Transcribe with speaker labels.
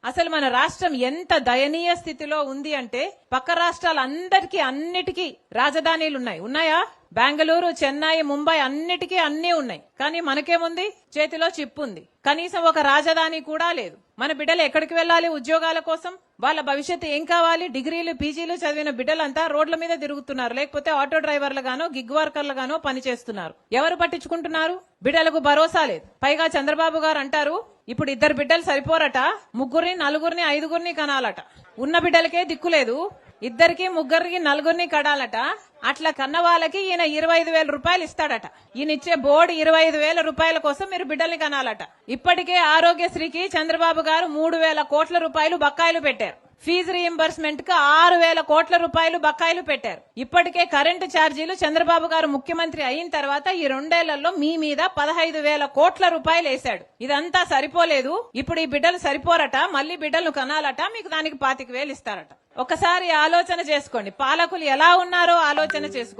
Speaker 1: అసలు మన రాష్ట్రం ఎంత దయనీయ స్థితిలో ఉంది అంటే పక్క రాష్ట్రాలందరికీ అన్నిటికీ ఉన్నాయా? బెంగళూరు, చెన్నై, ముంబై అన్నిటికీ అన్నీ ఉన్నాయి. కానీ మనకేముంది? చేతిలో చిప్ ఉంది. కనీసం ఒక రాజధాని కూడా లేదు. మన బిడ్డలు ఎక్కడికి వెళ్లాలి ఉద్యోగాల కోసం? వాళ్ళ భవిష్యత్తు ఏం కావాలి? డిగ్రీలు, పీజీలు చదివిన బిడ్డలంతా రోడ్ల మీద తిరుగుతున్నారు, లేకపోతే ఆటో డ్రైవర్లు గానో గిగ్ వర్కర్లు గానో పనిచేస్తున్నారు. ఎవరు పట్టించుకుంటున్నారు? బిడ్డలకు భరోసా లేదు. పైగా చంద్రబాబు గారు అంటారు ఇప్పుడు 2 బిడ్డలు సరిపోరట, 3, 4, 5 కనాలట. ఉన్న బిడ్డలకే దిక్కులేదు, 2, 3, 4 కడాలట. అట్లా కన్న వాళ్ళకి ఈయన 25,000 రూపాయలు ఇస్తాడట. ఈయన ఇచ్చే బోర్డు 25,000 రూపాయల కోసం మీరు బిడ్డల్ని కనాలట. ఇప్పటికే ఆరోగ్యశ్రీకి చంద్రబాబు గారు 3,000 కోట్ల రూపాయలు బకాయిలు పెట్టారు. ఫీజు రీయింబర్స్మెంట్ కు 6,000 కోట్ల రూపాయలు బకాయిలు పెట్టారు. ఇప్పటికే కరెంటు ఛార్జీలు చంద్రబాబు గారు ముఖ్యమంత్రి అయిన తర్వాత ఈ 2 ఏళ్లలో మీ మీద 15,000 కోట్ల రూపాయలు వేశాడు. ఇదంతా సరిపోలేదు, ఇప్పుడు ఈ బిడ్డలు సరిపోరట, మళ్లీ బిడ్డలను కనాలట, మీకు దానికి 25,000 ఇస్తారట. ఒకసారి ఆలోచన చేసుకోండి, పాలకులు ఎలా ఉన్నారో ఆలోచన చేసుకోండి.